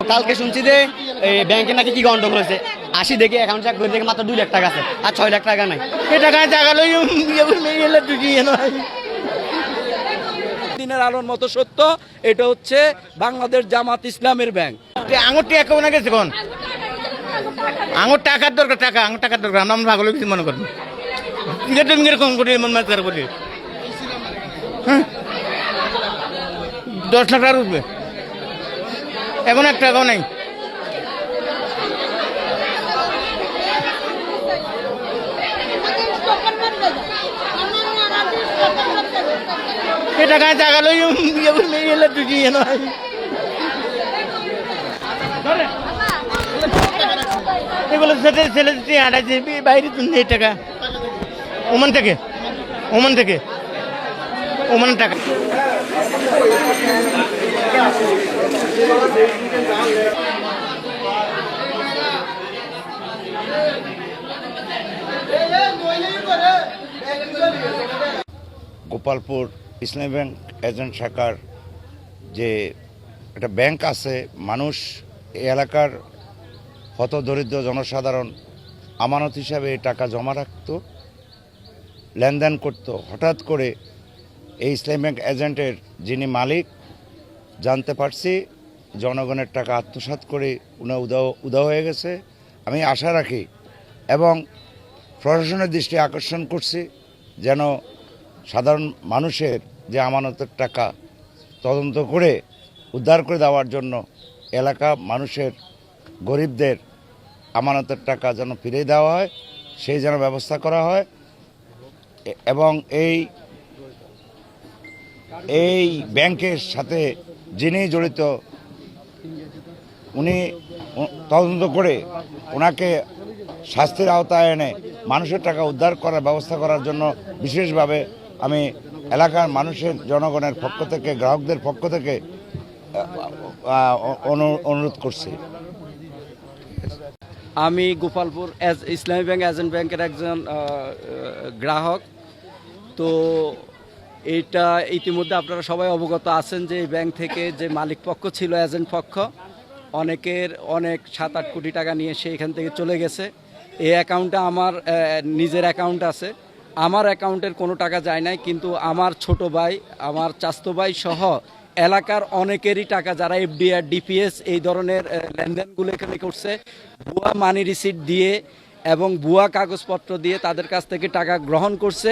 কালকে শুনছি যে ব্যাংকে নাকি কি গন্ডগোল হয়েছে, আসি দেখি অ্যাকাউন্ট চেক করে দেখে মাত্র 2 লাখ টাকা আছে, আর 6 লাখ টাকা নাই। এই টাকা জাগালোই দিনের আলোর মতো সত্য, এটা হচ্ছে বাংলাদেশ জামাত ইসলামের ব্যাংক। আঙুরটি একেও না গেছে কোন আঙুর টাকার দরকার, আঙুর টাকার দরকার, আমরা ভাগলো কিছু মনে করি কম করি মন মাছ করি। হ্যাঁ 10 লাখ টাকা উঠবে, এখন 1 টাকাও নাই। টাকা জাগালোই এগুলো ছেলে হাঁটাইছে বাইরে এই টাকা ওমান থেকে ওমানের টাকা। গোপালপুর ইসলামী ব্যাংক এজেন্ট শাখার যে একটা ব্যাংক আছে, মানুষ এই এলাকার হতদরিদ্র জনসাধারণ আমানত হিসাবে টাকা জমা রাখত, লেনদেন করত। হঠাৎ করে এই ইসলামী ব্যাংক এজেন্টের যিনি মালিক জানতে পারছি জনগণের টাকা আত্মসাৎ করে উধাও হয়ে গেছে। আমি আশা রাখি এবং প্রশাসনের দৃষ্টি আকর্ষণ করছি যেন সাধারণ মানুষের যে আমানতের টাকা তদন্ত করে উদ্ধার করে দেওয়ার জন্য এলাকা মানুষের গরিবদের আমানতের টাকা যেন ফিরিয়ে দেওয়া হয়, সেই যেন ব্যবস্থা করা হয়। এবং এই ব্যাংকের সাথে যিনি জড়িত উনি তদন্ত করে ওনাকে শাস্তির আওতায় এনে মানুষের টাকা উদ্ধার করার ব্যবস্থা করার জন্য বিশেষভাবে আমি এলাকার মানুষের জনগণের পক্ষ থেকে, গ্রাহকদের পক্ষ থেকে অনুরোধ করছি। আমি গোপালপুর ইসলামী ব্যাংক এজেন্ট ব্যাংকের একজন গ্রাহক। তো এইটা ইতিমধ্যে আপনারা সবাই অবগত আছেন যে এই ব্যাংক থেকে যে মালিক পক্ষ ছিল, এজেন্ট পক্ষ, অনেক 7-8 কোটি টাকা নিয়ে সে এখান থেকে চলে গেছে। এই অ্যাকাউন্টে আমার নিজের অ্যাকাউন্ট আছে, আমার অ্যাকাউন্টের কোনো টাকা যায় নাই, কিন্তু আমার ছোট ভাই, আমার চাচাতো ভাই সহ এলাকার অনেকেরই টাকা, যারা এফডিআর, ডিপিএস এই ধরনের লেনদেনগুলো এখানে করছে, ভুয়া মানি রিসিট দিয়ে এবং ভুয়া কাগজপত্র দিয়ে তাদের কাছ থেকে টাকা গ্রহণ করছে।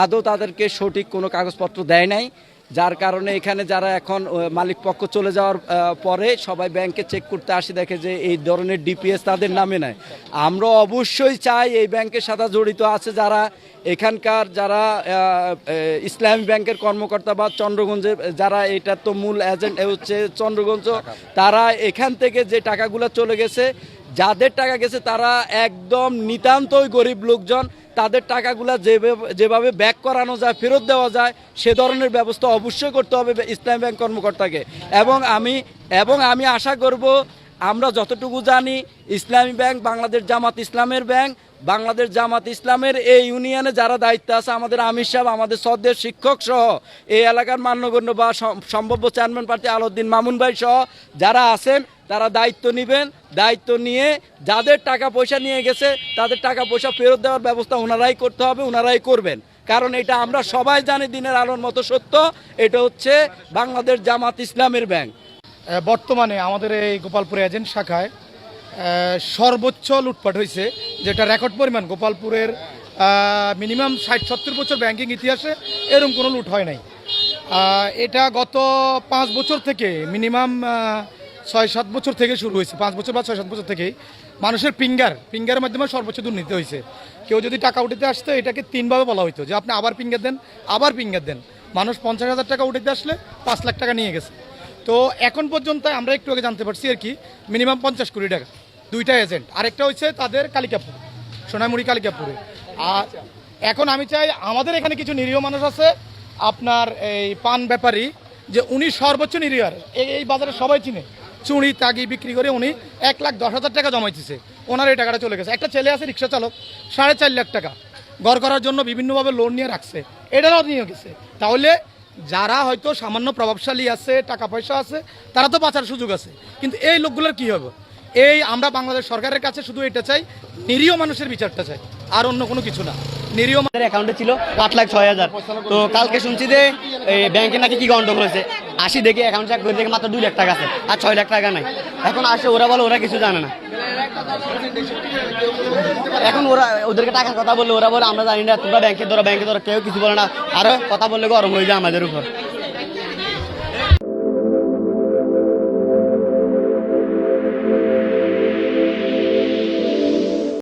আদৌ তাদেরকে সঠিক কোনো কাগজপত্র দেয় নাই, যার কারণে এখানে যারা এখন মালিক পক্ষ চলে যাওয়ার পরে সবাই ব্যাংকে চেক করতে আসি, দেখে যে এই ধরনের ডিপিএস তাদের নামে নেয়। আমরা অবশ্যই চাই এই ব্যাংকের সাথে জড়িত আছে যারা এখানকার, যারা ইসলামী ব্যাংকের কর্মকর্তা বা চন্দ্রগঞ্জের যারা, এটা তো মূল এজেন্ট হচ্ছে চন্দ্রগঞ্জ, তারা এখান থেকে যে টাকাগুলো চলে গেছে, যাদের টাকা গেছে তারা একদম নিতান্তই গরিব লোকজন, তাদের টাকাগুলো যেভাবে ব্যাক করানো যায়, ফেরত দেওয়া যায়, সে ধরনের ব্যবস্থা অবশ্যই করতে হবে ইসলামী ব্যাংক কর্মকর্তাকে। এবং আমি আশা করব, আমরা যতটুকু জানি ইসলামী ব্যাংক বাংলাদেশ জামাত ইসলামের ব্যাংক, বাংলাদেশ জামাত ইসলামের এই ইউনিয়নে যারা দায়িত্ব আছে, আমাদের আমির সাহেব, আমাদের শ্রদ্ধেয় শিক্ষক সহ এই এলাকার মান্যগণ্য বা সম্ভাব্য চেয়ারম্যান প্রার্থী আলাউদ্দিন মামুন ভাই সহ যারা আছেন, তারা দায়িত্ব নেবেন। দায়িত্ব নিয়ে যাদের টাকা পয়সা নিয়ে গেছে তাদের টাকা পয়সা ফেরত দেওয়ার ব্যবস্থা ওনারাই করতে হবে, ওনারাই করবেন। কারণ এটা আমরা সবাই জানি দিনের আলোর মতো সত্য, এটা হচ্ছে বাংলাদেশ জামাত ইসলামের ব্যাংক। বর্তমানে আমাদের এই গোপালপুর এজেন্ট শাখায় সর্বোচ্চ লুটপাট হয়েছে, যেটা রেকর্ড পরিমাণ। গোপালপুরের মিনিমাম 60-70 বছর ব্যাংকিং ইতিহাসে এরকম কোনো লুট হয় নাই। এটা গত 5 বছর থেকে, মিনিমাম 6-7 বছর থেকে শুরু হয়েছে। 5 বছর বা 6-7 বছর থেকেই মানুষের ফিঙ্গারের মাধ্যমে সর্বোচ্চ দুর্নীতি হয়েছে। কেউ যদি টাকা উঠাতে আসতো, এটাকে 3 ভাবে বলা হতো যে আপনি আবার ফিঙ্গার দেন। মানুষ 50,000 টাকা উঠাতে আসলে 5 লাখ টাকা নিয়ে গেছে। তো এখন পর্যন্ত আমরা একটু আগে জানতে পারছি আর কি, মিনিমাম 50 কোটি টাকা, 2টা এজেন্ট। আরেকটা হচ্ছে তাদের কালিকাপুর, সোনামুড়ি কালিকাপুরে। আর এখন আমি চাই, আমাদের এখানে কিছু নিরীহ মানুষ আছে, আপনার এই পান ব্যাপারী, যে উনি সর্বোচ্চ নিরীহ, এই বাজারে সবাই চিনে, চুড়ি তাগি বিক্রি করে উনি 1,10,000 টাকা জমাইতেছে, ওনার এই টাকাটা চলে গেছে। একটা ছেলে আছে রিক্সা চালক, 4.5 লাখ টাকা ঘর করার জন্য বিভিন্নভাবে লোন নিয়ে রাখছে, এটারও নিয়ে গেছে। তাহলে যারা হয়তো সামান্য প্রভাবশালী আছে, টাকা পয়সা আছে, তারা তো বাঁচার সুযোগ আছে, কিন্তু এই লোকগুলোর কি হবে? আমরা বাংলাদেশ সরকারের কাছে শুধু এটা চাই, নিরীহ মানুষের বিচারটা চাই, আর অন্য কোনো কিছু না। নিরীহ আমাদের অ্যাকাউন্টে ছিল 8,06,000। তো কালকে শুনছি যে ব্যাংকে নাকি কি গন্ডগোল হয়েছে, আসি দেখি অ্যাকাউন্ট চেক করে দেখে মাত্র 2 লাখ টাকা আছে, আর 6 লাখ টাকা নাই। এখন আসে ওরা বলে ওরা কিছু জানে না। এখন ওদেরকে টাকার কথা বললে ওরা বলে আমরা জানি না, তোমরা ব্যাংকে ধরো, কেউ কিছু বলে না, আরো কথা বললে গরম হয়ে যায় আমাদের উপর।